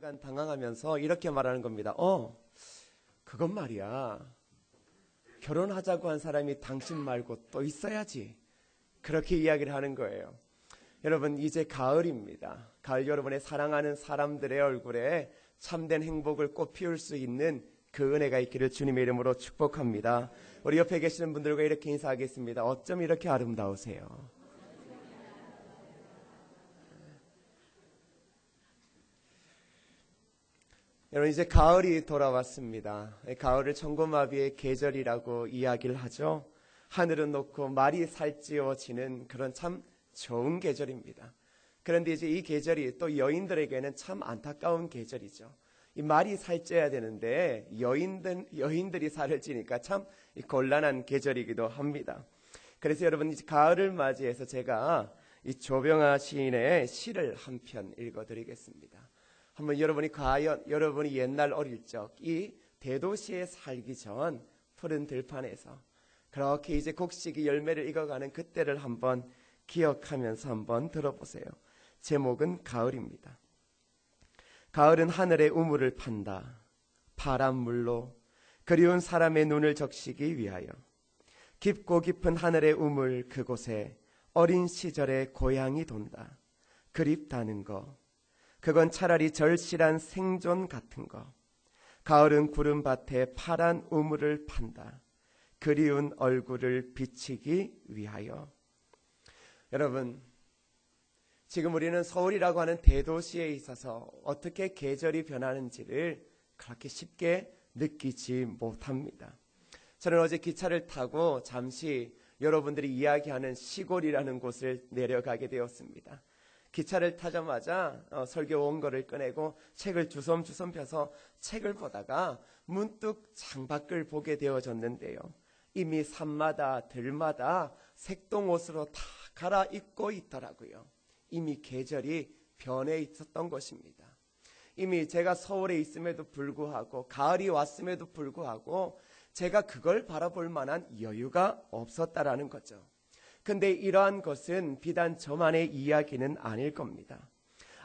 순간 당황하면서 이렇게 말하는 겁니다. 그건 말이야. 결혼하자고 한 사람이 당신 말고 또 있어야지. 그렇게 이야기를 하는 거예요. 여러분, 이제 가을입니다. 가을, 여러분의 사랑하는 사람들의 얼굴에 참된 행복을 꽃피울 수 있는 그 은혜가 있기를 주님의 이름으로 축복합니다. 우리 옆에 계시는 분들과 이렇게 인사하겠습니다. 어쩜 이렇게 아름다우세요? 여러분, 이제 가을이 돌아왔습니다. 가을을 천고마비의 계절이라고 이야기를 하죠. 하늘은 높고 말이 살찌워지는 그런 참 좋은 계절입니다. 그런데 이제 이 계절이 또 여인들에게는 참 안타까운 계절이죠. 이 말이 살쪄야 되는데 여인들이 살을 찌니까 참 곤란한 계절이기도 합니다. 그래서 여러분, 이 가을을 맞이해서 제가 이 조병아 시인의 시를 한 편 읽어드리겠습니다. 한번 여러분이 과연 여러분이 옛날 어릴 적 이 대도시에 살기 전 푸른 들판에서 그렇게 이제 곡식이 열매를 익어가는 그때를 한번 기억하면서 한번 들어보세요. 제목은 가을입니다. 가을은 하늘의 우물을 판다. 파란 물로 그리운 사람의 눈을 적시기 위하여 깊고 깊은 하늘의 우물 그곳에 어린 시절의 고향이 돈다. 그립다는 거. 그건 차라리 절실한 생존 같은 거. 가을은 구름밭에 파란 우물을 판다. 그리운 얼굴을 비치기 위하여. 여러분, 지금 우리는 서울이라고 하는 대도시에 있어서 어떻게 계절이 변하는지를 그렇게 쉽게 느끼지 못합니다. 저는 어제 기차를 타고 잠시 여러분들이 이야기하는 시골이라는 곳을 내려가게 되었습니다. 기차를 타자마자 설교 원고를 꺼내고 책을 주섬주섬 펴서 책을 보다가 문득 창밖을 보게 되어졌는데요. 이미 산마다 들마다 색동옷으로 다 갈아입고 있더라고요. 이미 계절이 변해 있었던 것입니다. 이미 제가 서울에 있음에도 불구하고 가을이 왔음에도 불구하고 제가 그걸 바라볼 만한 여유가 없었다라는 거죠. 근데 이러한 것은 비단 저만의 이야기는 아닐 겁니다.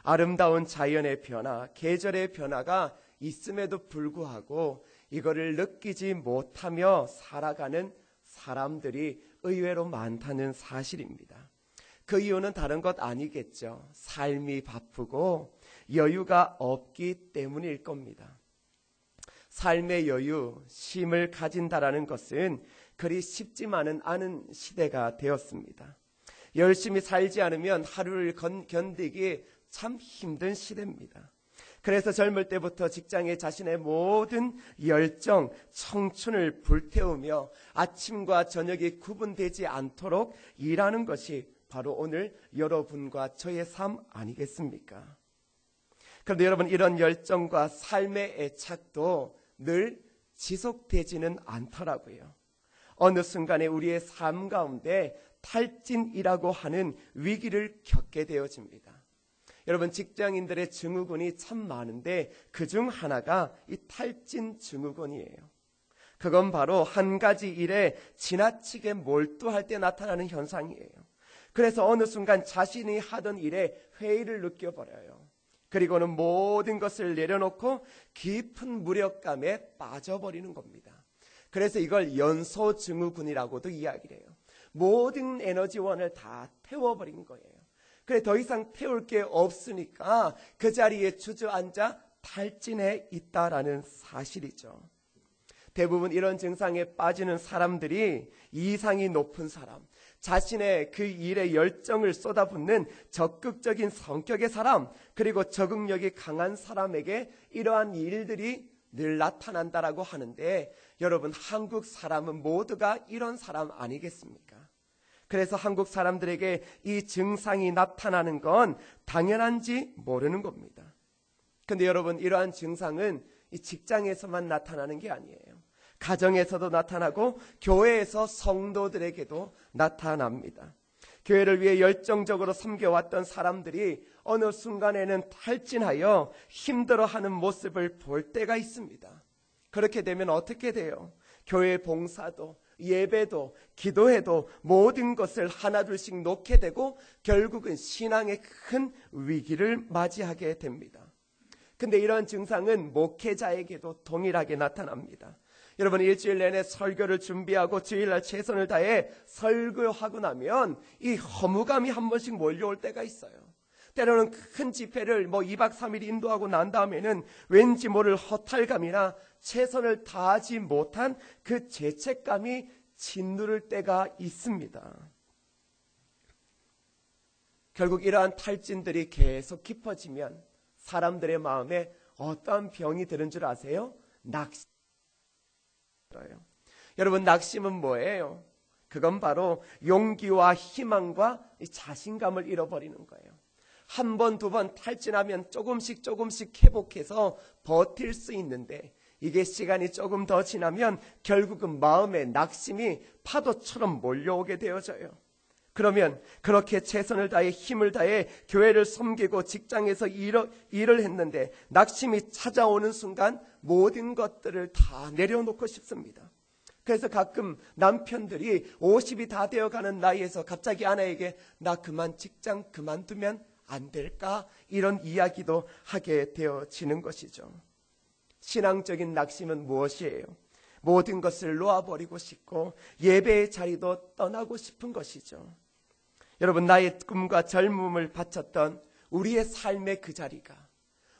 아름다운 자연의 변화, 계절의 변화가 있음에도 불구하고 이거를 느끼지 못하며 살아가는 사람들이 의외로 많다는 사실입니다. 그 이유는 다른 것 아니겠죠. 삶이 바쁘고 여유가 없기 때문일 겁니다. 삶의 여유, 쉼을 가진다라는 것은 그리 쉽지만은 않은 시대가 되었습니다. 열심히 살지 않으면 하루를 견디기 참 힘든 시대입니다. 그래서 젊을 때부터 직장에 자신의 모든 열정, 청춘을 불태우며 아침과 저녁이 구분되지 않도록 일하는 것이 바로 오늘 여러분과 저의 삶 아니겠습니까? 그런데 여러분, 이런 열정과 삶의 애착도 늘 지속되지는 않더라고요. 어느 순간에 우리의 삶 가운데 탈진이라고 하는 위기를 겪게 되어집니다. 여러분, 직장인들의 증후군이 참 많은데 그중 하나가 이 탈진 증후군이에요. 그건 바로 한 가지 일에 지나치게 몰두할 때 나타나는 현상이에요. 그래서 어느 순간 자신이 하던 일에 회의를 느껴버려요. 그리고는 모든 것을 내려놓고 깊은 무력감에 빠져버리는 겁니다. 그래서 이걸 연소증후군이라고도 이야기를 해요. 모든 에너지원을 다 태워버린 거예요. 그래, 더 이상 태울 게 없으니까 그 자리에 주저앉아 탈진해 있다라는 사실이죠. 대부분 이런 증상에 빠지는 사람들이 이상이 높은 사람, 자신의 그 일에 열정을 쏟아붓는 적극적인 성격의 사람, 그리고 적응력이 강한 사람에게 이러한 일들이 늘 나타난다라고 하는데, 여러분, 한국 사람은 모두가 이런 사람 아니겠습니까? 그래서 한국 사람들에게 이 증상이 나타나는 건 당연한지 모르는 겁니다. 근데 여러분, 이러한 증상은 이 직장에서만 나타나는 게 아니에요. 가정에서도 나타나고 교회에서 성도들에게도 나타납니다. 교회를 위해 열정적으로 섬겨왔던 사람들이 어느 순간에는 탈진하여 힘들어하는 모습을 볼 때가 있습니다. 그렇게 되면 어떻게 돼요? 교회 봉사도 예배도 기도해도 모든 것을 하나둘씩 놓게 되고 결국은 신앙의 큰 위기를 맞이하게 됩니다. 근데 이런 증상은 목회자에게도 동일하게 나타납니다. 여러분, 일주일 내내 설교를 준비하고 주일날 최선을 다해 설교하고 나면 이 허무감이 한 번씩 몰려올 때가 있어요. 때로는 큰 집회를 2박 3일 인도하고 난 다음에는 왠지 모를 허탈감이나 최선을 다하지 못한 그 죄책감이 짓누를 때가 있습니다. 결국 이러한 탈진들이 계속 깊어지면 사람들의 마음에 어떠한 병이 드는 줄 아세요? 낙심. 여러분, 낙심은 뭐예요? 그건 바로 용기와 희망과 자신감을 잃어버리는 거예요. 한 번, 두 번 탈진하면 조금씩 회복해서 버틸 수 있는데 이게 시간이 조금 더 지나면 결국은 마음에 낙심이 파도처럼 몰려오게 되어져요. 그러면 그렇게 최선을 다해 힘을 다해 교회를 섬기고 직장에서 일을 했는데 낙심이 찾아오는 순간 모든 것들을 다 내려놓고 싶습니다. 그래서 가끔 남편들이 50이 다 되어가는 나이에서 갑자기 아내에게 나 직장 그만두면 안 될까? 이런 이야기도 하게 되어지는 것이죠. 신앙적인 낙심은 무엇이에요? 모든 것을 놓아버리고 싶고 예배의 자리도 떠나고 싶은 것이죠. 여러분, 나의 꿈과 젊음을 바쳤던 우리의 삶의 그 자리가,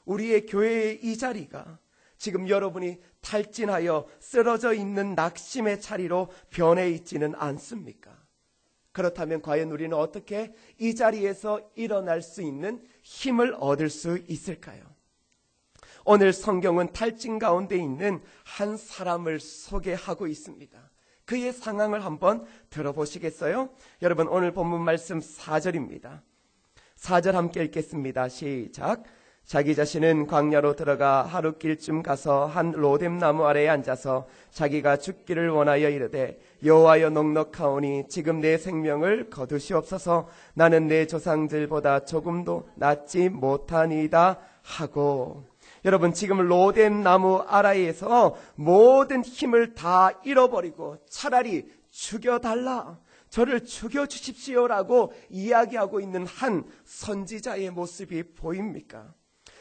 우리의 교회의 이 자리가 지금 여러분이 탈진하여 쓰러져 있는 낙심의 자리로 변해 있지는 않습니까? 그렇다면 과연 우리는 어떻게 이 자리에서 일어날 수 있는 힘을 얻을 수 있을까요? 오늘 성경은 탈진 가운데 있는 한 사람을 소개하고 있습니다. 그의 상황을 한번 들어보시겠어요? 여러분, 오늘 본문 말씀 4절입니다. 4절 함께 읽겠습니다. 시작. 자기 자신은 광야로 들어가 하룻길쯤 가서 한 로뎀나무 아래에 앉아서 자기가 죽기를 원하여 이르되 여호와여 넉넉하오니 지금 내 생명을 거두시옵소서. 나는 내 조상들보다 조금도 낫지 못하니이다 하고. 여러분, 지금 로뎀나무 아래에서 모든 힘을 다 잃어버리고 차라리 죽여달라, 저를 죽여주십시오라고 이야기하고 있는 한 선지자의 모습이 보입니까?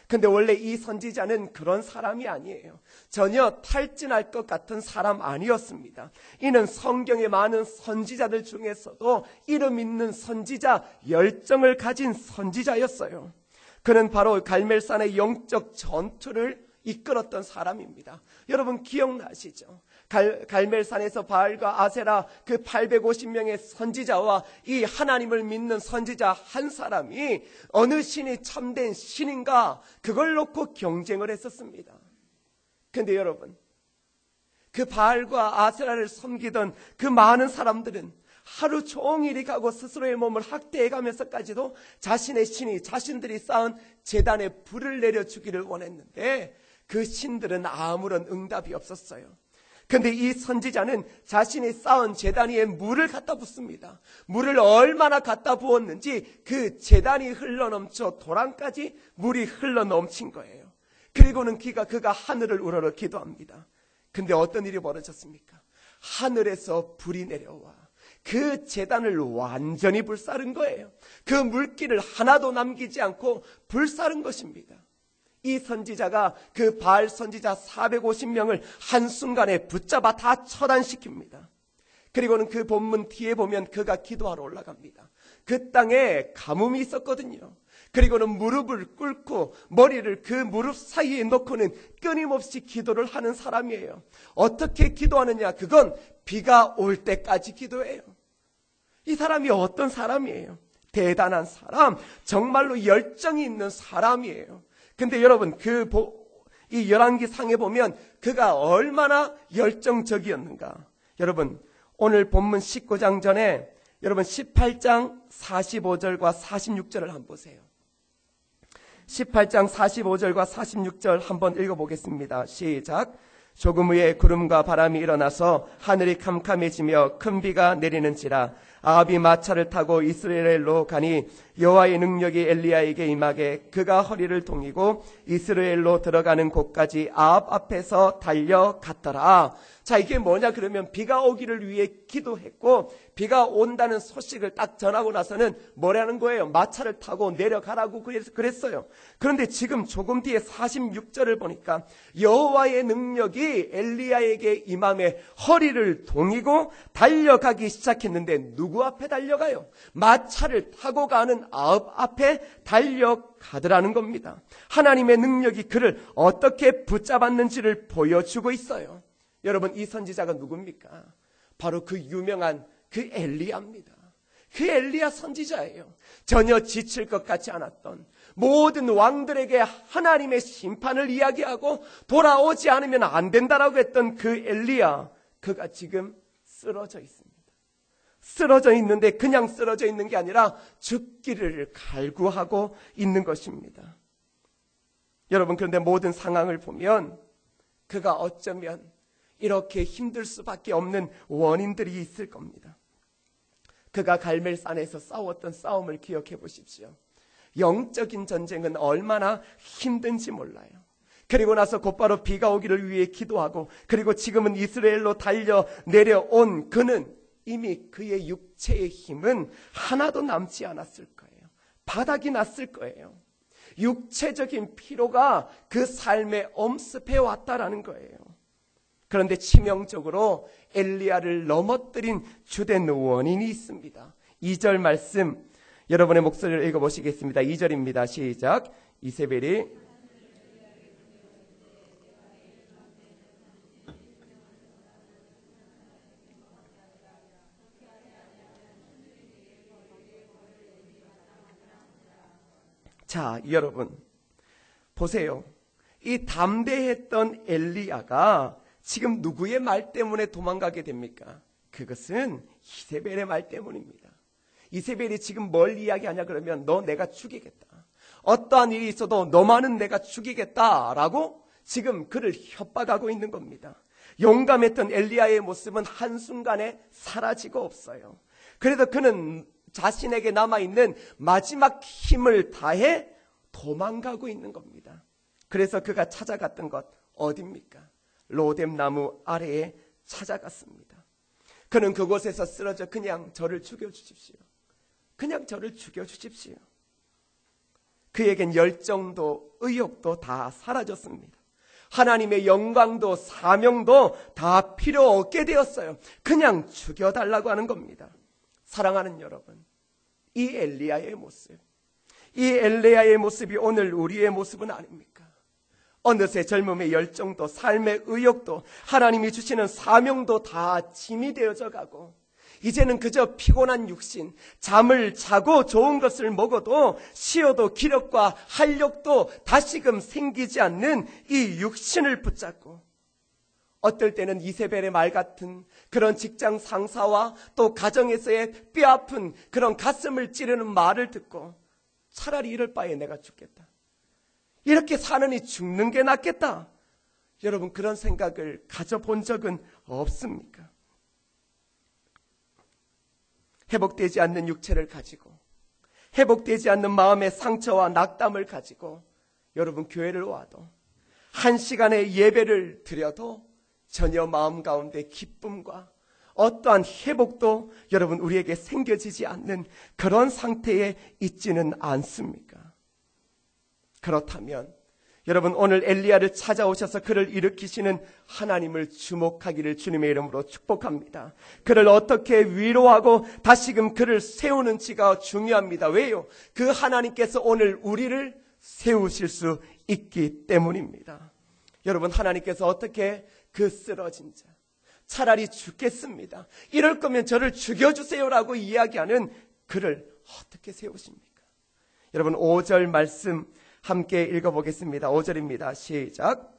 근데 원래 이 선지자는 그런 사람이 아니에요. 전혀 탈진할 것 같은 사람 아니었습니다. 이는 성경의 많은 선지자들 중에서도 이름 있는 선지자, 열정을 가진 선지자였어요. 그는 바로 갈멜산의 영적 전투를 이끌었던 사람입니다. 여러분 기억나시죠? 갈멜산에서 바알과 아세라 그 850명의 선지자와 이 하나님을 믿는 선지자 한 사람이 어느 신이 참된 신인가 그걸 놓고 경쟁을 했었습니다. 그런데 여러분, 그 바알과 아세라를 섬기던 그 많은 사람들은 하루 종일이 가고 스스로의 몸을 학대해가면서까지도 자신의 신이 자신들이 쌓은 제단에 불을 내려주기를 원했는데 그 신들은 아무런 응답이 없었어요. 그런데 이 선지자는 자신이 쌓은 제단 위에 물을 갖다 붓습니다. 물을 얼마나 갖다 부었는지 그 제단이 흘러넘쳐 도랑까지 물이 흘러넘친 거예요. 그리고는 그가 하늘을 우러러 기도합니다. 근데 어떤 일이 벌어졌습니까? 하늘에서 불이 내려와 그 제단을 완전히 불사른 거예요. 그 물기를 하나도 남기지 않고 불사른 것입니다. 이 선지자가 그 바알 선지자 450명을 한순간에 붙잡아 다 처단시킵니다. 그리고는 그 본문 뒤에 보면 그가 기도하러 올라갑니다. 그 땅에 가뭄이 있었거든요. 그리고는 무릎을 꿇고 머리를 그 무릎 사이에 놓고는 끊임없이 기도를 하는 사람이에요. 어떻게 기도하느냐? 그건 비가 올 때까지 기도해요. 이 사람이 어떤 사람이에요? 대단한 사람, 정말로 열정이 있는 사람이에요. 근데 여러분, 이 열왕기 상에 보면 그가 얼마나 열정적이었는가. 여러분, 오늘 본문 19장 전에 여러분 18장 45절과 46절을 한번 보세요. 18장 45절과 46절 한번 읽어보겠습니다. 시작. 조금 후에 구름과 바람이 일어나서 하늘이 캄캄해지며 큰 비가 내리는지라 아합이 마차를 타고 이스라엘로 가니 여호와의 능력이 엘리야에게 임하게 그가 허리를 동이고 이스라엘로 들어가는 곳까지 아합 앞에서 달려갔더라. 자, 이게 뭐냐 그러면 비가 오기를 위해 기도했고 비가 온다는 소식을 딱 전하고 나서는 뭐라는 거예요? 마차를 타고 내려가라고 그랬어요. 그런데 지금 조금 뒤에 46절을 보니까 여호와의 능력이 엘리야에게 임함에 허리를 동이고 달려가기 시작했는데 누구 앞에 달려가요? 마차를 타고 가는 아합 앞에 달려가더라는 겁니다. 하나님의 능력이 그를 어떻게 붙잡았는지를 보여주고 있어요. 여러분, 이 선지자가 누굽니까? 바로 그 유명한 그 엘리야입니다. 그 엘리야 선지자예요. 전혀 지칠 것 같지 않았던, 모든 왕들에게 하나님의 심판을 이야기하고 돌아오지 않으면 안 된다라고 했던 그 엘리야, 그가 지금 쓰러져 있습니다. 쓰러져 있는데 그냥 쓰러져 있는 게 아니라 죽기를 갈구하고 있는 것입니다. 여러분, 그런데 모든 상황을 보면 그가 어쩌면 이렇게 힘들 수밖에 없는 원인들이 있을 겁니다. 그가 갈멜산에서 싸웠던 싸움을 기억해 보십시오. 영적인 전쟁은 얼마나 힘든지 몰라요. 그리고 나서 곧바로 비가 오기를 위해 기도하고, 그리고 지금은 이스라엘로 달려 내려온 그는 이미 그의 육체의 힘은 하나도 남지 않았을 거예요. 바닥이 났을 거예요. 육체적인 피로가 그 삶에 엄습해 왔다라는 거예요. 그런데 치명적으로 엘리야를 넘어뜨린 주된 원인이 있습니다. 2절 말씀 여러분의 목소리를 읽어보시겠습니다. 2절입니다. 시작. 이세벨이 자, 여러분 보세요. 이 담대했던 엘리야가 지금 누구의 말 때문에 도망가게 됩니까? 그것은 이세벨의 말 때문입니다. 이세벨이 지금 뭘 이야기하냐 그러면 너 내가 죽이겠다. 어떠한 일이 있어도 너만은 내가 죽이겠다라고 지금 그를 협박하고 있는 겁니다. 용감했던 엘리야의 모습은 한순간에 사라지고 없어요. 그래서 그는 자신에게 남아있는 마지막 힘을 다해 도망가고 있는 겁니다. 그래서 그가 찾아갔던 것 어디입니까? 로뎀 나무 아래에 찾아갔습니다. 그는 그곳에서 쓰러져 그냥 저를 죽여주십시오. 그냥 저를 죽여주십시오. 그에겐 열정도 의욕도 다 사라졌습니다. 하나님의 영광도 사명도 다 필요 없게 되었어요. 그냥 죽여달라고 하는 겁니다. 사랑하는 여러분, 이 엘리야의 모습, 이 엘리야의 모습이 오늘 우리의 모습은 아닙니까? 어느새 젊음의 열정도 삶의 의욕도 하나님이 주시는 사명도 다 짐이 되어져 가고 이제는 그저 피곤한 육신, 잠을 자고 좋은 것을 먹어도 쉬어도 기력과 활력도 다시금 생기지 않는 이 육신을 붙잡고 어떨 때는 이세벨의 말 같은 그런 직장 상사와 또 가정에서의 뼈아픈 그런 가슴을 찌르는 말을 듣고 차라리 이럴 바에 내가 죽겠다. 이렇게 사느니 죽는 게 낫겠다. 여러분, 그런 생각을 가져본 적은 없습니까? 회복되지 않는 육체를 가지고, 회복되지 않는 마음의 상처와 낙담을 가지고 여러분 교회를 와도 한 시간의 예배를 드려도 전혀 마음 가운데 기쁨과 어떠한 회복도 여러분 우리에게 생겨지지 않는 그런 상태에 있지는 않습니까? 그렇다면 여러분 오늘 엘리야를 찾아오셔서 그를 일으키시는 하나님을 주목하기를 주님의 이름으로 축복합니다. 그를 어떻게 위로하고 다시금 그를 세우는지가 중요합니다. 왜요? 그 하나님께서 오늘 우리를 세우실 수 있기 때문입니다. 여러분, 하나님께서 어떻게 그 쓰러진 자, 차라리 죽겠습니다, 이럴 거면 저를 죽여주세요라고 이야기하는 그를 어떻게 세우십니까? 여러분 5절 말씀 함께 읽어보겠습니다. 5절입니다. 시작.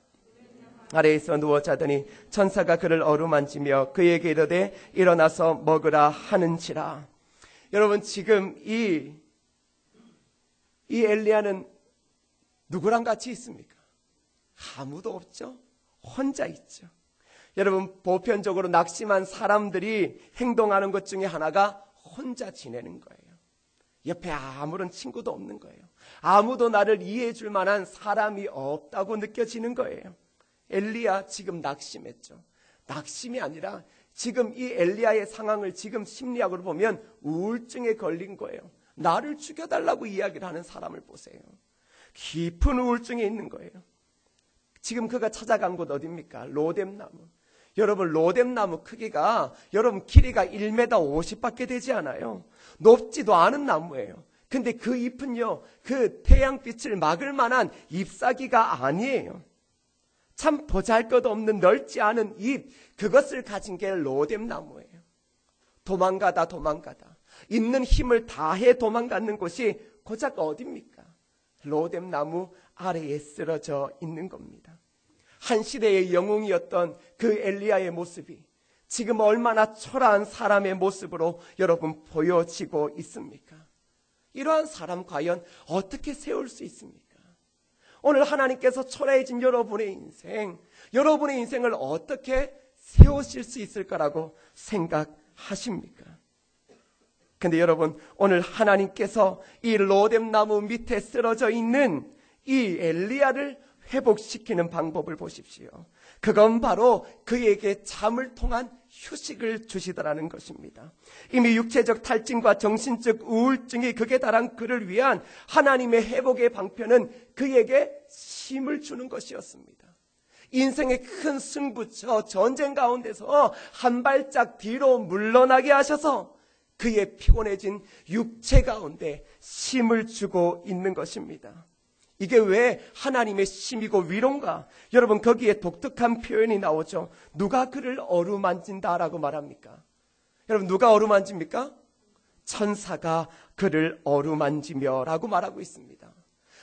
아래에서 누워 자더니 천사가 그를 어루만지며 그에게 이르되 일어나서 먹으라 하는지라. 여러분, 지금 이 엘리야는 누구랑 같이 있습니까? 아무도 없죠. 혼자 있죠. 여러분, 보편적으로 낙심한 사람들이 행동하는 것 중에 하나가 혼자 지내는 거예요. 옆에 아무런 친구도 없는 거예요. 아무도 나를 이해해 줄 만한 사람이 없다고 느껴지는 거예요. 엘리야 지금 낙심했죠. 낙심이 아니라 지금 이 엘리야의 상황을 지금 심리학으로 보면 우울증에 걸린 거예요. 나를 죽여달라고 이야기를 하는 사람을 보세요. 깊은 우울증에 있는 거예요. 지금 그가 찾아간 곳 어디입니까? 로뎀나무. 여러분 로뎀나무 크기가 여러분 길이가 1m 50밖에 되지 않아요. 높지도 않은 나무예요. 근데 그 잎은요 그 태양빛을 막을 만한 잎사귀가 아니에요. 참 보잘것없는 넓지 않은 잎, 그것을 가진 게 로뎀나무예요. 도망가다 있는 힘을 다해 도망가는 곳이 고작 어디입니까? 로뎀나무 아래에 쓰러져 있는 겁니다. 한 시대의 영웅이었던 그 엘리야의 모습이 지금 얼마나 초라한 사람의 모습으로 여러분 보여지고 있습니까? 이러한 사람 과연 어떻게 세울 수 있습니까? 오늘 하나님께서 초라해진 여러분의 인생을 어떻게 세우실 수 있을 거라고 생각하십니까? 근데 여러분 오늘 하나님께서 이 로뎀나무 밑에 쓰러져 있는 이 엘리야를 회복시키는 방법을 보십시오. 그건 바로 그에게 잠을 통한 휴식을 주시더라는 것입니다. 이미 육체적 탈진과 정신적 우울증이 극에 달한 그를 위한 하나님의 회복의 방편은 그에게 쉼을 주는 것이었습니다. 인생의 큰 승부처 전쟁 가운데서 한 발짝 뒤로 물러나게 하셔서 그의 피곤해진 육체 가운데 쉼을 주고 있는 것입니다. 이게 왜 하나님의 쉼이고 위로인가? 여러분 거기에 독특한 표현이 나오죠. 누가 그를 어루만진다라고 말합니까? 여러분 누가 어루만집니까? 천사가 그를 어루만지며 라고 말하고 있습니다.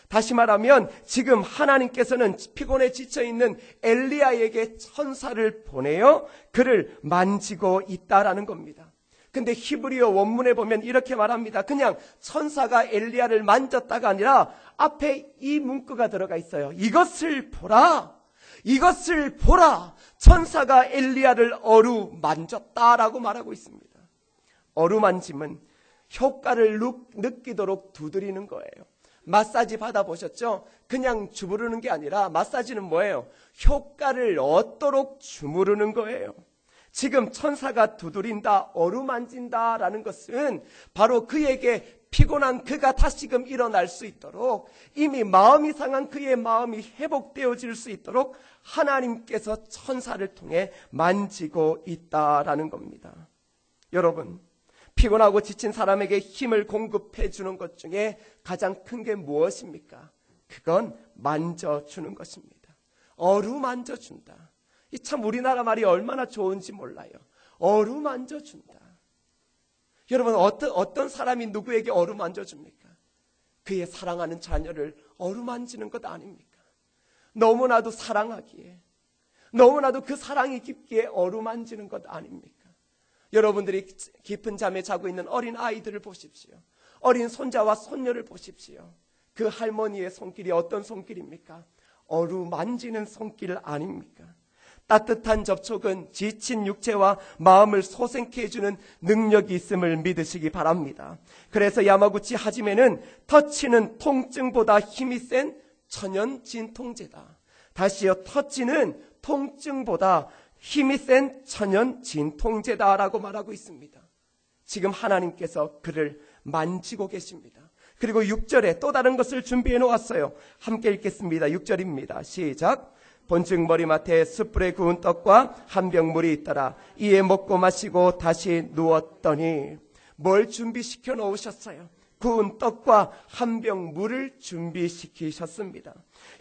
다시 말하면 지금 하나님께서는 피곤에 지쳐있는 엘리야에게 천사를 보내어 그를 만지고 있다라는 겁니다. 근데 히브리어 원문에 보면 이렇게 말합니다. 그냥 천사가 엘리야를 만졌다가 아니라 앞에 이 문구가 들어가 있어요. 이것을 보라. 천사가 엘리야를 어루만졌다라고 말하고 있습니다. 어루만짐은 효과를 느끼도록 두드리는 거예요. 마사지 받아보셨죠? 그냥 주무르는 게 아니라 마사지는 뭐예요? 효과를 얻도록 주무르는 거예요. 지금 천사가 두드린다, 어루만진다라는 것은 바로 그에게 피곤한 그가 다시금 일어날 수 있도록 이미 마음이 상한 그의 마음이 회복되어질 수 있도록 하나님께서 천사를 통해 만지고 있다라는 겁니다. 여러분, 피곤하고 지친 사람에게 힘을 공급해 주는 것 중에 가장 큰 게 무엇입니까? 그건 만져주는 것입니다. 어루만져준다. 이 참 우리나라 말이 얼마나 좋은지 몰라요. 어루만져준다. 여러분 어떤 사람이 누구에게 어루만져줍니까? 그의 사랑하는 자녀를 어루만지는 것 아닙니까? 너무나도 사랑하기에 너무나도 그 사랑이 깊기에 어루만지는 것 아닙니까? 여러분들이 깊은 잠에 자고 있는 어린 아이들을 보십시오. 어린 손자와 손녀를 보십시오. 그 할머니의 손길이 어떤 손길입니까? 어루만지는 손길 아닙니까? 따뜻한 접촉은 지친 육체와 마음을 소생케 해주는 능력이 있음을 믿으시기 바랍니다. 그래서 야마구치 하지메는 터치는 통증보다 힘이 센 천연 진통제다. 다시요, 터치는 통증보다 힘이 센 천연 진통제다라고 말하고 있습니다. 지금 하나님께서 그를 만지고 계십니다. 그리고 6절에 또 다른 것을 준비해 놓았어요. 함께 읽겠습니다. 6절입니다. 시작. 본즉 머리맡에 숯불에 구운 떡과 한 병 물이 있더라. 이에 먹고 마시고 다시 누웠더니 뭘 준비시켜 놓으셨어요? 구운 떡과 한 병 물을 준비시키셨습니다.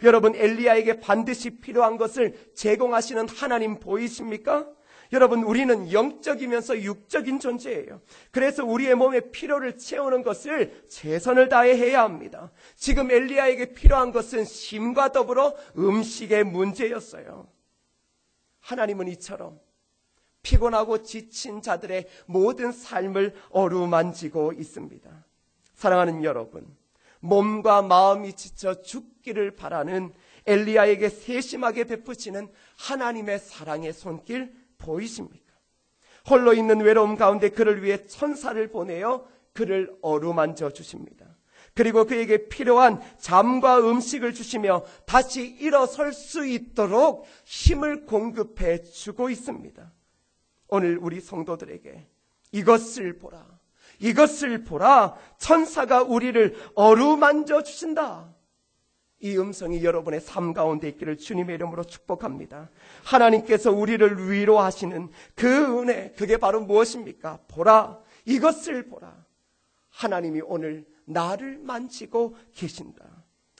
여러분 엘리야에게 반드시 필요한 것을 제공하시는 하나님 보이십니까? 여러분 우리는 영적이면서 육적인 존재예요. 그래서 우리의 몸의 필요를 채우는 것을 최선을 다해 해야 합니다. 지금 엘리야에게 필요한 것은 쉼과 더불어 음식의 문제였어요. 하나님은 이처럼 피곤하고 지친 자들의 모든 삶을 어루만지고 있습니다. 사랑하는 여러분, 몸과 마음이 지쳐 죽기를 바라는 엘리야에게 세심하게 베푸시는 하나님의 사랑의 손길 보이십니까? 홀로 있는 외로움 가운데 그를 위해 천사를 보내어 그를 어루만져 주십니다. 그리고 그에게 필요한 잠과 음식을 주시며 다시 일어설 수 있도록 힘을 공급해 주고 있습니다. 오늘 우리 성도들에게 이것을 보라, 이것을 보라, 천사가 우리를 어루만져 주신다. 이 음성이 여러분의 삶 가운데 있기를 주님의 이름으로 축복합니다. 하나님께서 우리를 위로하시는 그 은혜, 그게 바로 무엇입니까? 보라, 이것을 보라. 하나님이 오늘 나를 만지고 계신다.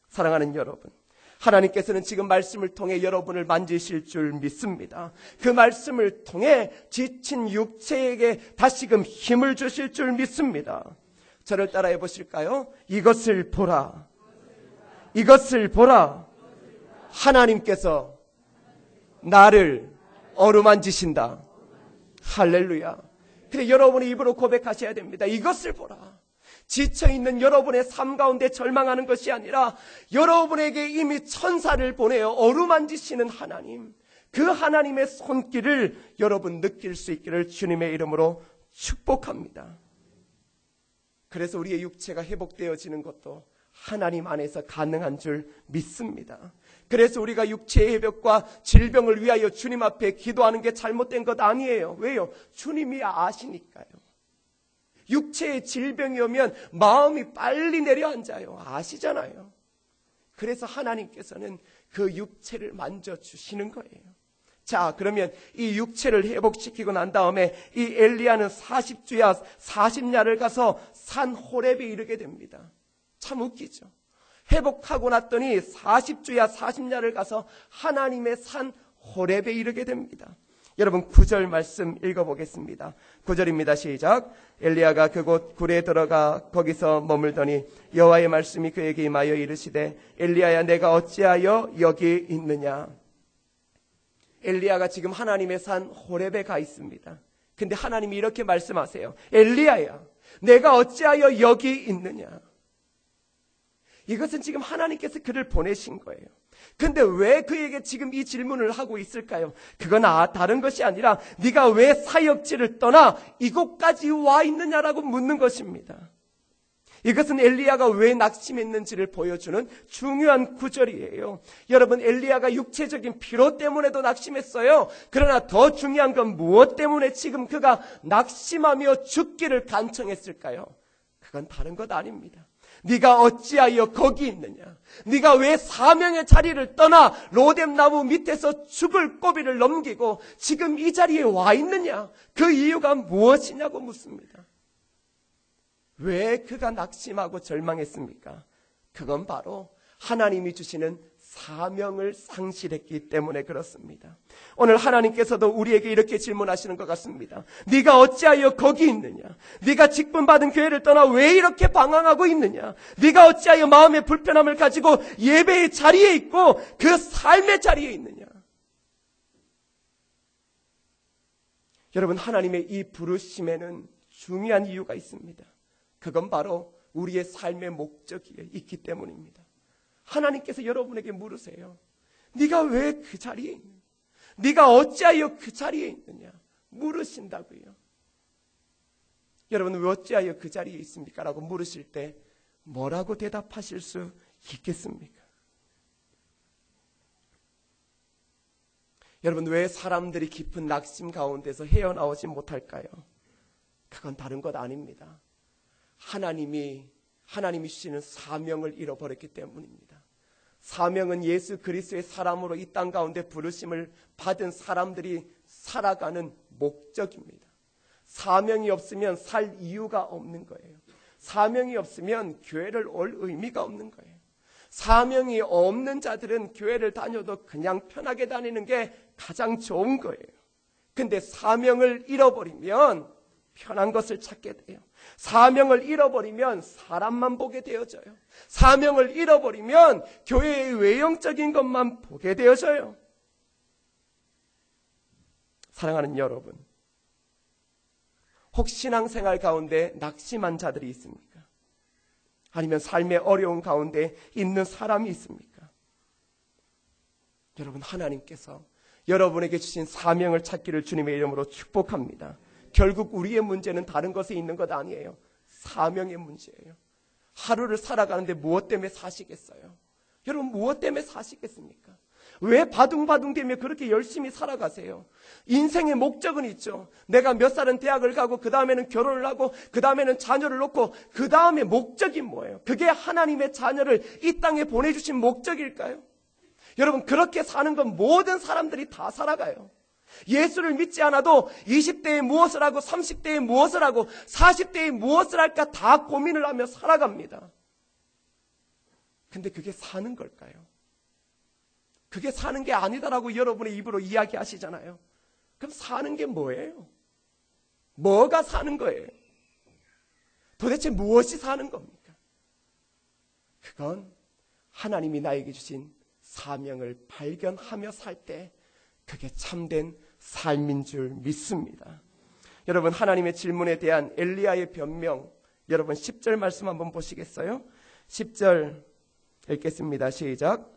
사랑하는 여러분, 하나님께서는 지금 말씀을 통해 여러분을 만지실 줄 믿습니다. 그 말씀을 통해 지친 육체에게 다시금 힘을 주실 줄 믿습니다. 저를 따라해 보실까요? 이것을 보라, 이것을 보라. 하나님께서 나를 어루만지신다. 할렐루야. 근데 여러분이 입으로 고백하셔야 됩니다. 이것을 보라. 지쳐있는 여러분의 삶 가운데 절망하는 것이 아니라 여러분에게 이미 천사를 보내어 어루만지시는 하나님, 그 하나님의 손길을 여러분 느낄 수 있기를 주님의 이름으로 축복합니다. 그래서 우리의 육체가 회복되어지는 것도 하나님 안에서 가능한 줄 믿습니다. 그래서 우리가 육체의 회복과 질병을 위하여 주님 앞에 기도하는 게 잘못된 것 아니에요. 왜요? 주님이 아시니까요. 육체의 질병이 오면 마음이 빨리 내려앉아요. 아시잖아요. 그래서 하나님께서는 그 육체를 만져주시는 거예요. 자, 그러면 이 육체를 회복시키고 난 다음에 이 엘리야는 40주야 40야를 가서 산 호렙에 이르게 됩니다. 참 웃기죠. 회복하고 났더니 40주야 40야를 가서 하나님의 산 호렙에 이르게 됩니다. 여러분 9절 말씀 읽어보겠습니다. 9절입니다. 시작. 엘리야가 그곳 굴에 들어가 거기서 머물더니 여호와의 말씀이 그에게 임하여 이르시되 엘리야야 내가 어찌하여 여기 있느냐. 엘리야가 지금 하나님의 산 호렙에 가 있습니다. 근데 하나님이 이렇게 말씀하세요. 엘리야야 내가 어찌하여 여기 있느냐. 이것은 지금 하나님께서 그를 보내신 거예요. 근데 왜 그에게 지금 이 질문을 하고 있을까요? 그건 다른 것이 아니라 네가 왜 사역지를 떠나 이곳까지 와 있느냐라고 묻는 것입니다. 이것은 엘리야가 왜 낙심했는지를 보여주는 중요한 구절이에요. 여러분, 엘리야가 육체적인 피로 때문에도 낙심했어요. 그러나 더 중요한 건 무엇 때문에 지금 그가 낙심하며 죽기를 간청했을까요? 그건 다른 것 아닙니다. 네가 어찌하여 거기 있느냐? 네가 왜 사명의 자리를 떠나 로뎀나무 밑에서 죽을 고비를 넘기고 지금 이 자리에 와 있느냐? 그 이유가 무엇이냐고 묻습니다. 왜 그가 낙심하고 절망했습니까? 그건 바로 하나님이 주시는 사명을 상실했기 때문에 그렇습니다. 오늘 하나님께서도 우리에게 이렇게 질문하시는 것 같습니다. 네가 어찌하여 거기 있느냐? 네가 직분받은 교회를 떠나 왜 이렇게 방황하고 있느냐? 네가 어찌하여 마음의 불편함을 가지고 예배의 자리에 있고 그 삶의 자리에 있느냐? 여러분, 하나님의 이 부르심에는 중요한 이유가 있습니다. 그건 바로 우리의 삶의 목적이 있기 때문입니다. 하나님께서 여러분에게 물으세요. 네가 왜 그 자리에 있느냐? 네가 어찌하여 그 자리에 있느냐? 물으신다고요. 여러분, 왜 어찌하여 그 자리에 있습니까? 라고 물으실 때 뭐라고 대답하실 수 있겠습니까? 여러분, 왜 사람들이 깊은 낙심 가운데서 헤어나오지 못할까요? 그건 다른 것 아닙니다. 하나님이 주시는 사명을 잃어버렸기 때문입니다. 사명은 예수 그리스도의 사람으로 이 땅 가운데 부르심을 받은 사람들이 살아가는 목적입니다. 사명이 없으면 살 이유가 없는 거예요. 사명이 없으면 교회를 올 의미가 없는 거예요. 사명이 없는 자들은 교회를 다녀도 그냥 편하게 다니는 게 가장 좋은 거예요. 근데 사명을 잃어버리면 편한 것을 찾게 돼요. 사명을 잃어버리면 사람만 보게 되어져요. 사명을 잃어버리면 교회의 외형적인 것만 보게 되어져요. 사랑하는 여러분, 혹 신앙생활 가운데 낙심한 자들이 있습니까? 아니면 삶의 어려운 가운데 있는 사람이 있습니까? 여러분, 하나님께서 여러분에게 주신 사명을 찾기를 주님의 이름으로 축복합니다. 결국 우리의 문제는 다른 것에 있는 것 아니에요. 사명의 문제예요. 하루를 살아가는데 무엇 때문에 사시겠어요? 여러분, 무엇 때문에 사시겠습니까? 왜 바둥바둥대며 그렇게 열심히 살아가세요? 인생의 목적은 있죠. 내가 몇 살은 대학을 가고 그 다음에는 결혼을 하고 그 다음에는 자녀를 놓고 그 다음에 목적이 뭐예요? 그게 하나님의 자녀를 이 땅에 보내주신 목적일까요? 여러분, 그렇게 사는 건 모든 사람들이 다 살아가요. 예수를 믿지 않아도 20대에 무엇을 하고 30대에 무엇을 하고 40대에 무엇을 할까 다 고민을 하며 살아갑니다. 근데 그게 사는 걸까요? 그게 사는 게 아니다라고 여러분의 입으로 이야기하시잖아요. 그럼 사는 게 뭐예요? 뭐가 사는 거예요? 도대체 무엇이 사는 겁니까? 그건 하나님이 나에게 주신 사명을 발견하며 살 때 그게 참된 삶인 줄 믿습니다. 여러분, 하나님의 질문에 대한 엘리야의 변명, 여러분 10절 말씀 한번 보시겠어요? 10절 읽겠습니다. 시작.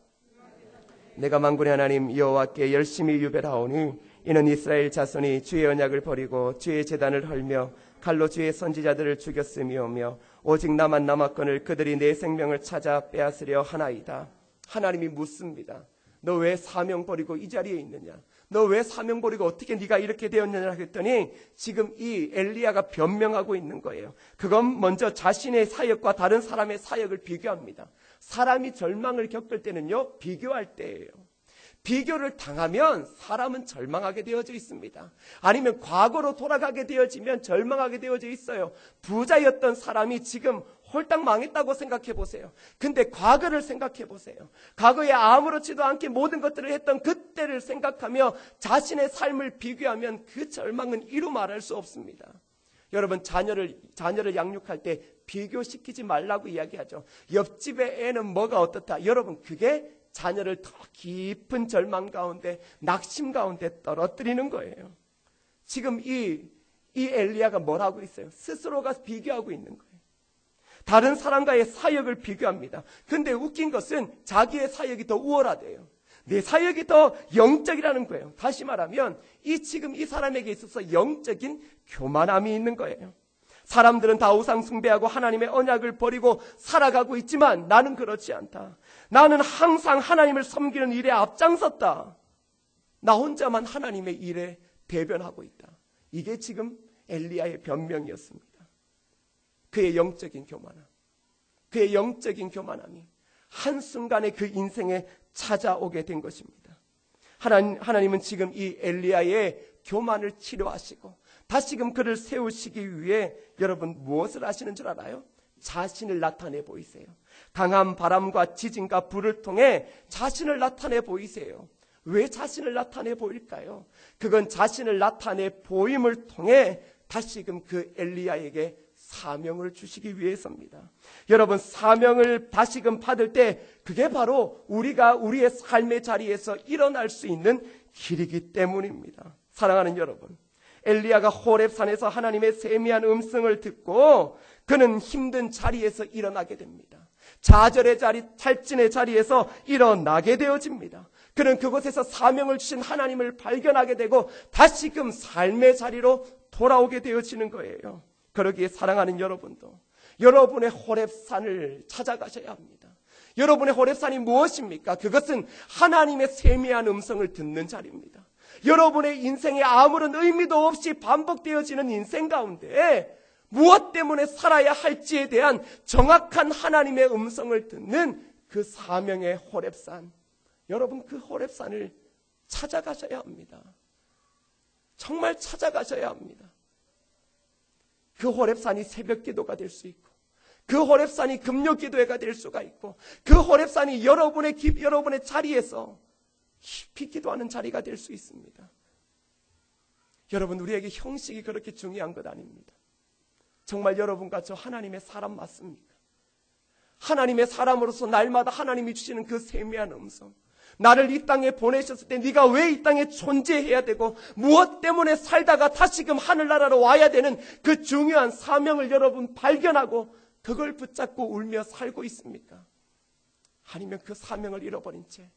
내가 만군의 하나님 여호와께 열심히 유별하오니 이는 이스라엘 자손이 주의 언약을 버리고 주의 제단을 헐며 칼로 주의 선지자들을 죽였음이오며 오직 나만 남았거늘 그들이 내 생명을 찾아 빼앗으려 하나이다. 하나님이 묻습니다. 너 왜 사명 버리고 이 자리에 있느냐? 너 왜 사명 버리고 어떻게 네가 이렇게 되었느냐 했더니 지금 이 엘리야가 변명하고 있는 거예요. 그건 먼저 자신의 사역과 다른 사람의 사역을 비교합니다. 사람이 절망을 겪을 때는요, 비교할 때예요. 비교를 당하면 사람은 절망하게 되어져 있습니다. 아니면 과거로 돌아가게 되어지면 절망하게 되어져 있어요. 부자였던 사람이 지금 홀딱 망했다고 생각해 보세요. 근데 과거를 생각해 보세요. 과거에 아무렇지도 않게 모든 것들을 했던 그때를 생각하며 자신의 삶을 비교하면 그 절망은 이루 말할 수 없습니다. 여러분, 자녀를 양육할 때 비교시키지 말라고 이야기하죠. 옆집의 애는 뭐가 어떻다. 여러분, 그게 자녀를 더 깊은 절망 가운데, 낙심 가운데 떨어뜨리는 거예요. 지금 이 엘리야가 뭘 하고 있어요? 스스로가 비교하고 있는 거예요. 다른 사람과의 사역을 비교합니다. 근데 웃긴 것은 자기의 사역이 더 우월하대요. 내 사역이 더 영적이라는 거예요. 다시 말하면 지금 이 사람에게 있어서 영적인 교만함이 있는 거예요. 사람들은 다 우상 숭배하고 하나님의 언약을 버리고 살아가고 있지만 나는 그렇지 않다. 나는 항상 하나님을 섬기는 일에 앞장섰다. 나 혼자만 하나님의 일에 대변하고 있다. 이게 지금 엘리야의 변명이었습니다. 그의 영적인 교만함, 그의 영적인 교만함이 한순간에 그 인생에 찾아오게 된 것입니다. 하나님은 지금 이 엘리야의 교만을 치료하시고 다시금 그를 세우시기 위해 여러분 무엇을 하시는 줄 알아요? 자신을 나타내 보이세요. 강한 바람과 지진과 불을 통해 자신을 나타내 보이세요. 왜 자신을 나타내 보일까요? 그건 자신을 나타내 보임을 통해 다시금 그 엘리야에게 사명을 주시기 위해서입니다. 여러분, 사명을 다시금 받을 때 그게 바로 우리가 우리의 삶의 자리에서 일어날 수 있는 길이기 때문입니다. 사랑하는 여러분, 엘리야가 호렙산에서 하나님의 세미한 음성을 듣고 그는 힘든 자리에서 일어나게 됩니다. 좌절의 자리, 탈진의 자리에서 일어나게 되어집니다. 그는 그곳에서 사명을 주신 하나님을 발견하게 되고 다시금 삶의 자리로 돌아오게 되어지는 거예요. 그러기에 사랑하는 여러분도 여러분의 호렙산을 찾아가셔야 합니다. 여러분의 호렙산이 무엇입니까? 그것은 하나님의 세미한 음성을 듣는 자리입니다. 여러분의 인생에 아무런 의미도 없이 반복되어지는 인생 가운데 무엇 때문에 살아야 할지에 대한 정확한 하나님의 음성을 듣는 그 사명의 호렙산, 여러분 그 호렙산을 찾아가셔야 합니다. 정말 찾아가셔야 합니다. 그 호렙산이 새벽 기도가 될 수 있고, 그 호렙산이 금요 기도회가 될 수가 있고, 그 호렙산이 여러분의 자리에서 깊이 기도하는 자리가 될 수 있습니다. 여러분, 우리에게 형식이 그렇게 중요한 것 아닙니다. 정말 여러분과 저 하나님의 사람 맞습니까? 하나님의 사람으로서 날마다 하나님이 주시는 그 세미한 음성, 나를 이 땅에 보내셨을 때 네가 왜 이 땅에 존재해야 되고 무엇 때문에 살다가 다시금 하늘나라로 와야 되는 그 중요한 사명을 여러분 발견하고 그걸 붙잡고 울며 살고 있습니까? 아니면 그 사명을 잃어버린 채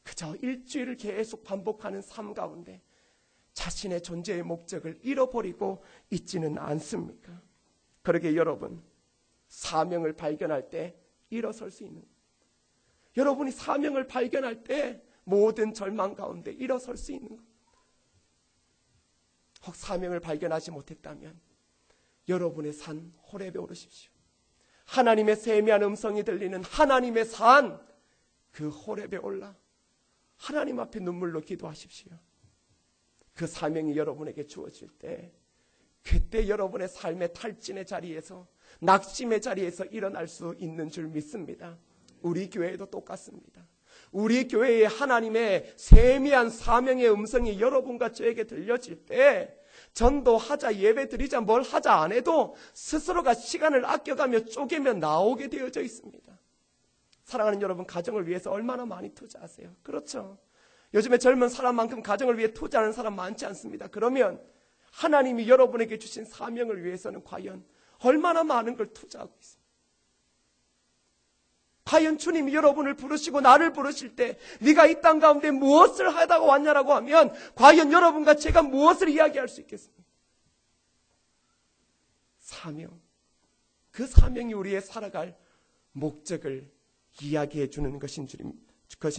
그저 일주일을 계속 반복하는 삶 가운데 자신의 존재의 목적을 잃어버리고 있지는 않습니까? 그러기에 여러분, 사명을 발견할 때 일어설 수 있는, 여러분이 사명을 발견할 때 모든 절망 가운데 일어설 수 있는 것. 혹 사명을 발견하지 못했다면 여러분의 산 호렙에 오르십시오. 하나님의 세미한 음성이 들리는 하나님의 산, 그 호렙에 올라 하나님 앞에 눈물로 기도하십시오. 그 사명이 여러분에게 주어질 때, 그때 여러분의 삶의 탈진의 자리에서, 낙심의 자리에서 일어날 수 있는 줄 믿습니다. 우리 교회도 똑같습니다. 우리 교회에 하나님의 세미한 사명의 음성이 여러분과 저에게 들려질 때, 전도하자, 예배드리자, 뭘 하자 안 해도 스스로가 시간을 아껴가며 쪼개며 나오게 되어져 있습니다. 사랑하는 여러분, 가정을 위해서 얼마나 많이 투자하세요? 그렇죠. 요즘에 젊은 사람만큼 가정을 위해 투자하는 사람 많지 않습니다. 그러면 하나님이 여러분에게 주신 사명을 위해서는 과연 얼마나 많은 걸 투자하고 있습니까? 과연 주님이 여러분을 부르시고 나를 부르실 때 네가 이 땅 가운데 무엇을 하다가 왔냐라고 하면 과연 여러분과 제가 무엇을 이야기할 수 있겠습니까? 사명. 그 사명이 우리의 살아갈 목적을 이야기해 주는 것인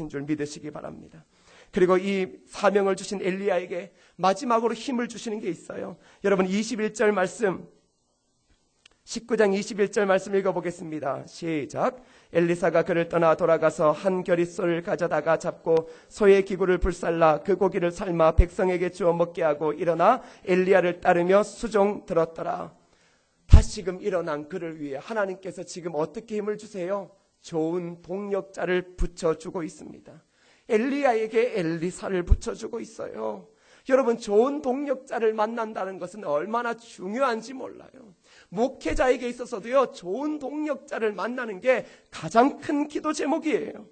줄 믿으시기 바랍니다. 그리고 이 사명을 주신 엘리야에게 마지막으로 힘을 주시는 게 있어요. 여러분 21절 말씀, 19장 21절 말씀 읽어보겠습니다. 시작. 엘리사가 그를 떠나 돌아가서 한 겨릿소를 가져다가 잡고 소의 기구를 불살라 그 고기를 삶아 백성에게 주어 먹게 하고 일어나 엘리야를 따르며 수종 들었더라. 다시금 일어난 그를 위해 하나님께서 지금 어떻게 힘을 주세요? 좋은 동력자를 붙여주고 있습니다. 엘리야에게 엘리사를 붙여주고 있어요. 여러분, 좋은 동력자를 만난다는 것은 얼마나 중요한지 몰라요. 목회자에게 있어서도요, 좋은 동력자를 만나는 게 가장 큰 기도 제목이에요.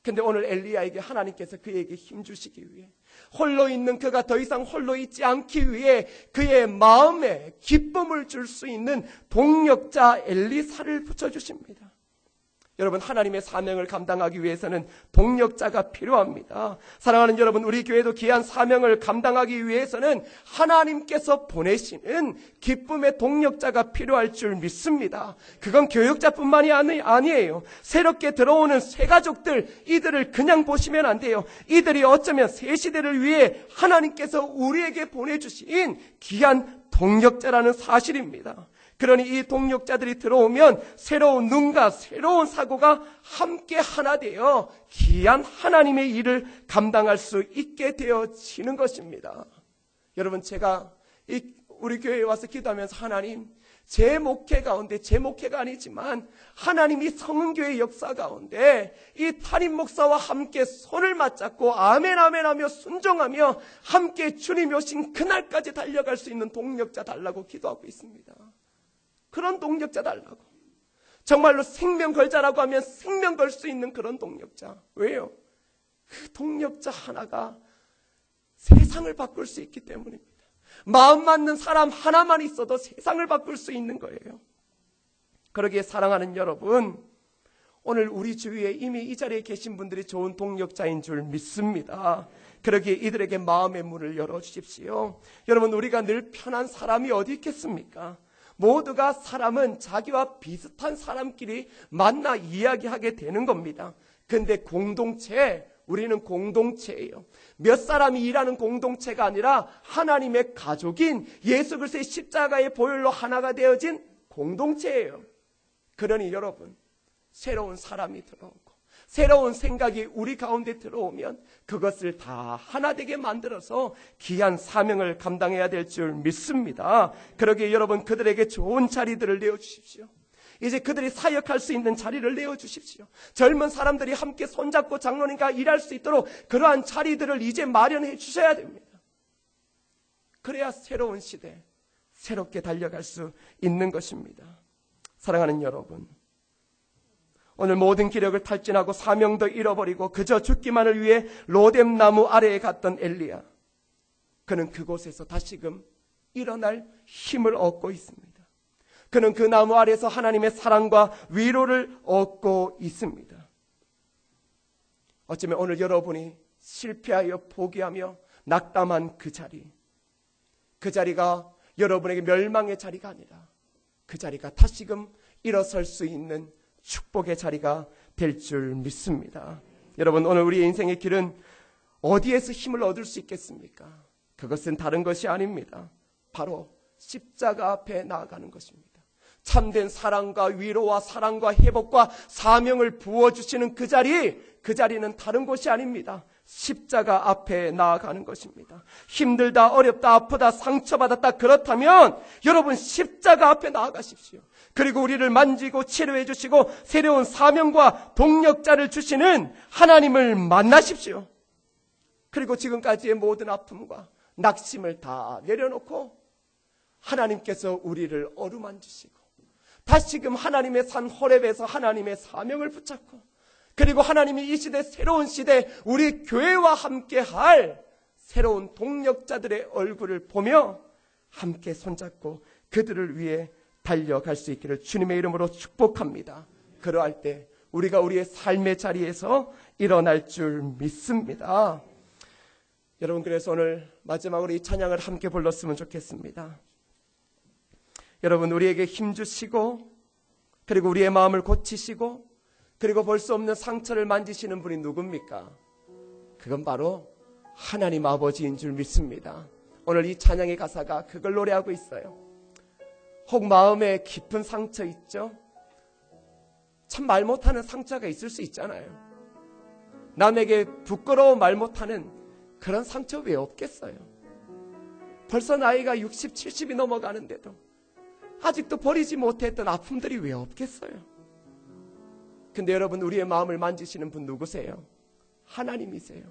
근데 오늘 엘리야에게 하나님께서 그에게 힘주시기 위해, 홀로 있는 그가 더 이상 홀로 있지 않기 위해 그의 마음에 기쁨을 줄 수 있는 동력자 엘리사를 붙여주십니다. 여러분, 하나님의 사명을 감당하기 위해서는 동력자가 필요합니다. 사랑하는 여러분, 우리 교회도 귀한 사명을 감당하기 위해서는 하나님께서 보내시는 기쁨의 동력자가 필요할 줄 믿습니다. 그건 교육자뿐만이 아니에요. 새롭게 들어오는 새 가족들, 이들을 그냥 보시면 안 돼요. 이들이 어쩌면 새 시대를 위해 하나님께서 우리에게 보내주신 귀한 동력자라는 사실입니다. 그러니 이 동력자들이 들어오면 새로운 눈과 새로운 사고가 함께 하나 되어 귀한 하나님의 일을 감당할 수 있게 되어지는 것입니다. 여러분, 제가 우리 교회에 와서 기도하면서 하나님, 제 목회 가운데, 제 목회가 아니지만 하나님이 성은교회 역사 가운데 이 담임 목사와 함께 손을 맞잡고 아멘 아멘 하며 순종하며 함께 주님이 오신 그날까지 달려갈 수 있는 동력자 달라고 기도하고 있습니다. 그런 동력자 달라고. 정말로 생명 걸자라고 하면 생명 걸 수 있는 그런 동력자. 왜요? 그 동력자 하나가 세상을 바꿀 수 있기 때문입니다. 마음 맞는 사람 하나만 있어도 세상을 바꿀 수 있는 거예요. 그러기에 사랑하는 여러분, 오늘 우리 주위에 이미 이 자리에 계신 분들이 좋은 동력자인 줄 믿습니다. 그러기에 이들에게 마음의 문을 열어주십시오. 여러분, 우리가 늘 편한 사람이 어디 있겠습니까? 모두가 사람은 자기와 비슷한 사람끼리 만나 이야기하게 되는 겁니다. 근데 공동체, 우리는 공동체예요. 몇 사람이 일하는 공동체가 아니라 하나님의 가족인 예수 그리스도의 십자가의 보혈로 하나가 되어진 공동체예요. 그러니 여러분, 새로운 사람이 들어오고 새로운 생각이 우리 가운데 들어오면 그것을 다 하나 되게 만들어서 귀한 사명을 감당해야 될 줄 믿습니다. 그러기에 여러분, 그들에게 좋은 자리들을 내어주십시오. 이제 그들이 사역할 수 있는 자리를 내어주십시오. 젊은 사람들이 함께 손잡고 장로님과 일할 수 있도록 그러한 자리들을 이제 마련해 주셔야 됩니다. 그래야 새로운 시대, 새롭게 달려갈 수 있는 것입니다. 사랑하는 여러분, 오늘 모든 기력을 탈진하고 사명도 잃어버리고 그저 죽기만을 위해 로뎀 나무 아래에 갔던 엘리야, 그는 그곳에서 다시금 일어날 힘을 얻고 있습니다. 그는 그 나무 아래에서 하나님의 사랑과 위로를 얻고 있습니다. 어쩌면 오늘 여러분이 실패하여 포기하며 낙담한 그 자리가 여러분에게 멸망의 자리가 아니라 그 자리가 다시금 일어설 수 있는 축복의 자리가 될 줄 믿습니다. 여러분, 오늘 우리의 인생의 길은 어디에서 힘을 얻을 수 있겠습니까? 그것은 다른 것이 아닙니다. 바로 십자가 앞에 나아가는 것입니다. 참된 사랑과 위로와 사랑과 회복과 사명을 부어주시는 그 자리는 다른 곳이 아닙니다. 십자가 앞에 나아가는 것입니다. 힘들다, 어렵다, 아프다, 상처받았다, 그렇다면 여러분 십자가 앞에 나아가십시오. 그리고 우리를 만지고 치료해 주시고 새로운 사명과 동력자를 주시는 하나님을 만나십시오. 그리고 지금까지의 모든 아픔과 낙심을 다 내려놓고 하나님께서 우리를 어루만지시고 다시금 하나님의 산 호렙에서 하나님의 사명을 붙잡고 그리고 하나님이 이 시대, 새로운 시대 우리 교회와 함께할 새로운 동력자들의 얼굴을 보며 함께 손잡고 그들을 위해 달려갈 수 있기를 주님의 이름으로 축복합니다. 그러할 때 우리가 우리의 삶의 자리에서 일어날 줄 믿습니다. 여러분, 그래서 오늘 마지막으로 이 찬양을 함께 불렀으면 좋겠습니다. 여러분, 우리에게 힘 주시고 그리고 우리의 마음을 고치시고 그리고 볼 수 없는 상처를 만지시는 분이 누굽니까? 그건 바로 하나님 아버지인 줄 믿습니다. 오늘 이 찬양의 가사가 그걸 노래하고 있어요. 혹 마음에 깊은 상처 있죠? 참 말 못하는 상처가 있을 수 있잖아요. 남에게 부끄러워 말 못하는 그런 상처 왜 없겠어요? 벌써 나이가 60, 70이 넘어가는데도 아직도 버리지 못했던 아픔들이 왜 없겠어요? 근데 여러분, 우리의 마음을 만지시는 분 누구세요? 하나님이세요.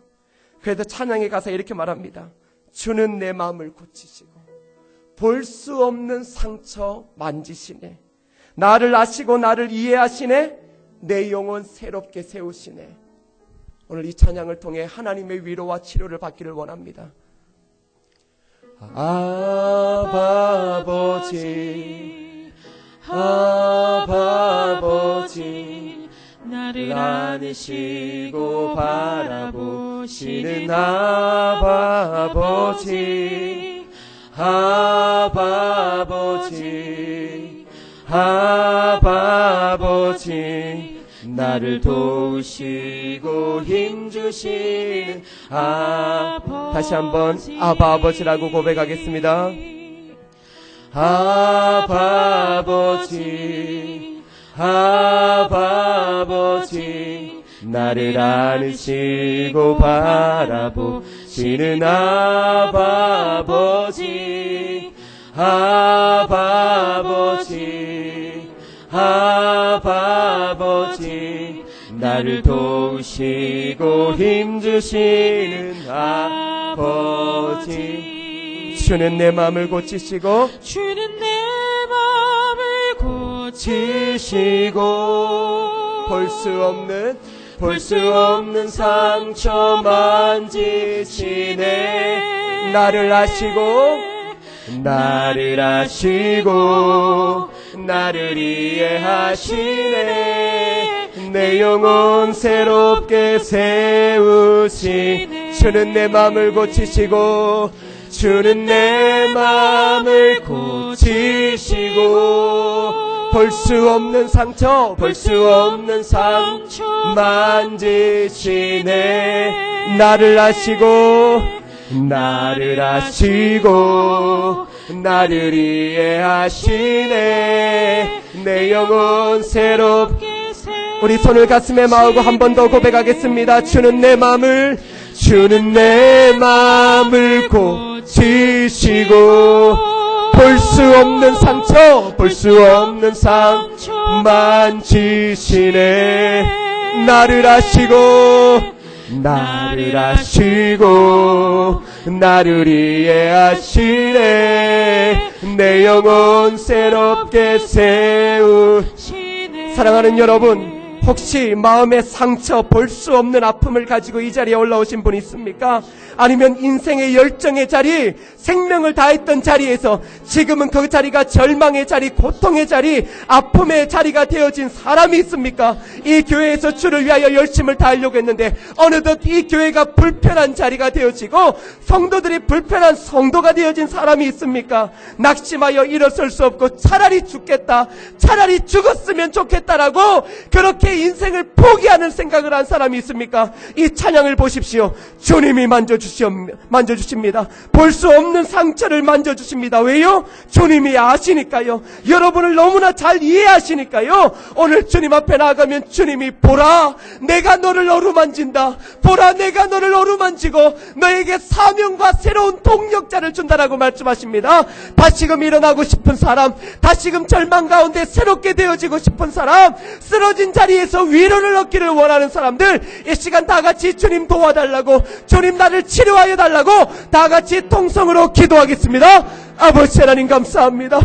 그래서 찬양의 가사에 이렇게 말합니다. 주는 내 마음을 고치시고 볼 수 없는 상처 만지시네. 나를 아시고 나를 이해하시네. 내 영혼 새롭게 세우시네. 오늘 이 찬양을 통해 하나님의 위로와 치료를 받기를 원합니다. 아버지, 아버지, 나를 안으시고 바라보시는 아버지, 아버지, 아버지, 나를 도우시고 힘주신 다시 한번 아버지라고 고백하겠습니다. 아버지, 아버지, 나를 안으시고 바라보시는 아버지, 아버지, 아버지, 나를 도우시고 힘주시는 아버지. 주는 내 마음을 고치시고 주는 내 마음을 고치시고 볼 수 없는 상처 만지시네. 나를 아시고 나를 이해하시네. 내 영혼 새롭게 세우시네. 주는 내 마음을 고치시고 주는 내 마음을 고치시고 볼 수 없는 상처 만지시네. 나를 아시고 나를 이해하시네. 내 영혼 새롭게 우리 손을 가슴에 마으고 한 번 더 고백하겠습니다. 주는 내 마음을 고치시고 볼 수 없는 상처 만지시네. 나를 아시고 나를 이해하시네. 내 영혼 새롭게 세우시네. 사랑하는 여러분, 혹시 마음의 상처, 볼 수 없는 아픔을 가지고 이 자리에 올라오신 분이 있습니까? 아니면 인생의 열정의 자리, 생명을 다했던 자리에서 지금은 그 자리가 절망의 자리, 고통의 자리, 아픔의 자리가 되어진 사람이 있습니까? 이 교회에서 주를 위하여 열심을 다하려고 했는데 어느덧 이 교회가 불편한 자리가 되어지고 성도들이 불편한 성도가 되어진 사람이 있습니까? 낙심하여 일어설 수 없고 차라리 죽겠다, 차라리 죽었으면 좋겠다라고 그렇게 인생을 포기하는 생각을 한 사람이 있습니까? 이 찬양을 보십시오. 주님이 만져주십니다. 볼 수 없는 상처를 만져주십니다. 왜요? 주님이 아시니까요. 여러분을 너무나 잘 이해하시니까요. 오늘 주님 앞에 나아가면 주님이 보라, 내가 너를 어루만진다. 보라, 내가 너를 어루만지고 너에게 사명과 새로운 동력자를 준다라고 말씀하십니다. 다시금 일어나고 싶은 사람, 다시금 절망 가운데 새롭게 되어지고 싶은 사람, 쓰러진 자리에서 위로를 얻기를 원하는 사람들, 이 시간 다 같이 주님 도와달라고, 주님 나를 치료하여 달라고 다 같이 통성으로 기도하겠습니다. 아버지 하나님 감사합니다.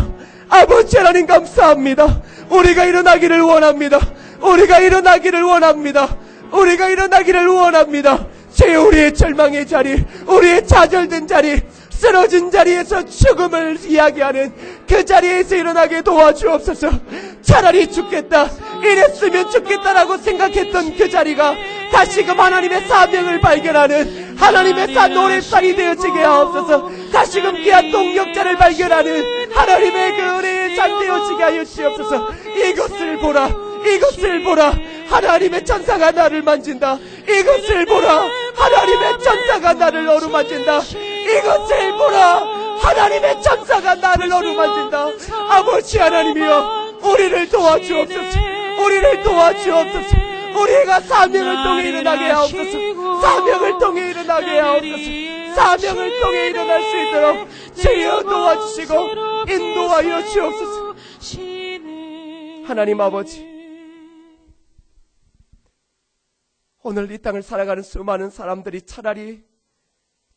아버지 하나님 감사합니다. 우리가 일어나기를 원합니다. 우리가 일어나기를 원합니다. 우리가 일어나기를 원합니다. 주여, 우리의 절망의 자리, 우리의 좌절된 자리, 쓰러진 자리에서 죽음을 이야기하는 그 자리에서 일어나게 도와주옵소서. 차라리 죽겠다, 이랬으면 죽겠다라고 생각했던 그 자리가 다시금 하나님의 사명을 발견하는 하나님의 산 노랫산이 되어지게 하옵소서. 다시금 귀한 동력자를 발견하는 하나님의 그 은혜의 산 되어지게 하여 주옵소서. 이것을 보라, 이것을 보라, 하나님의 천사가 나를 만진다. 이것을 보라, 하나님의 천사가 나를 어루만진다. 이것을 보라, 하나님의 천사가 나를 어루만진다. 아버지 하나님이여, 우리를 도와주옵소서. 우리를 도와주옵소서. 우리가 사명을 통해 일어나게 하옵소서. 사명을 통해 일어나게 하옵소서. 사명을 통해 일어날 수 있도록 주여 도와주시고 인도하여 주옵소서. 하나님 아버지, 오늘 이 땅을 살아가는 수많은 사람들이 차라리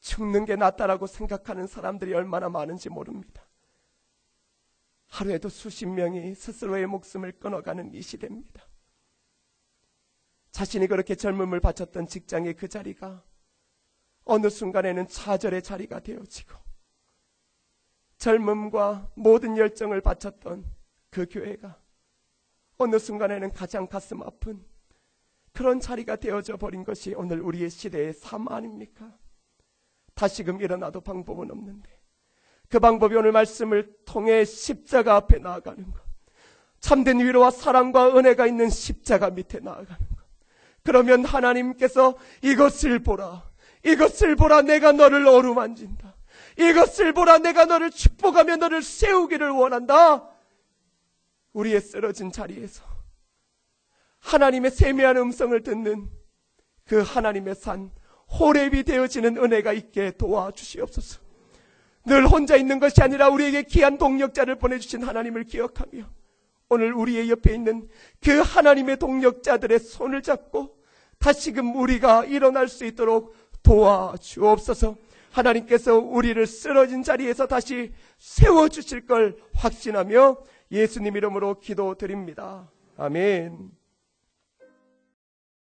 죽는 게 낫다라고 생각하는 사람들이 얼마나 많은지 모릅니다. 하루에도 수십 명이 스스로의 목숨을 끊어가는 이 시대입니다. 자신이 그렇게 젊음을 바쳤던 직장의 그 자리가 어느 순간에는 좌절의 자리가 되어지고, 젊음과 모든 열정을 바쳤던 그 교회가 어느 순간에는 가장 가슴 아픈 그런 자리가 되어져 버린 것이 오늘 우리의 시대의 삶 아닙니까? 다시금 일어나도 방법은 없는데 그 방법이 오늘 말씀을 통해 십자가 앞에 나아가는 것, 참된 위로와 사랑과 은혜가 있는 십자가 밑에 나아가는 것. 그러면 하나님께서 이것을 보라, 이것을 보라, 내가 너를 어루만진다. 이것을 보라, 내가 너를 축복하며 너를 세우기를 원한다. 우리의 쓰러진 자리에서 하나님의 세미한 음성을 듣는 그 하나님의 산 호렙이 되어지는 은혜가 있게 도와주시옵소서. 늘 혼자 있는 것이 아니라 우리에게 귀한 동력자를 보내주신 하나님을 기억하며 오늘 우리의 옆에 있는 그 하나님의 동력자들의 손을 잡고 다시금 우리가 일어날 수 있도록 도와주옵소서. 하나님께서 우리를 쓰러진 자리에서 다시 세워주실 걸 확신하며 예수님 이름으로 기도드립니다. 아멘.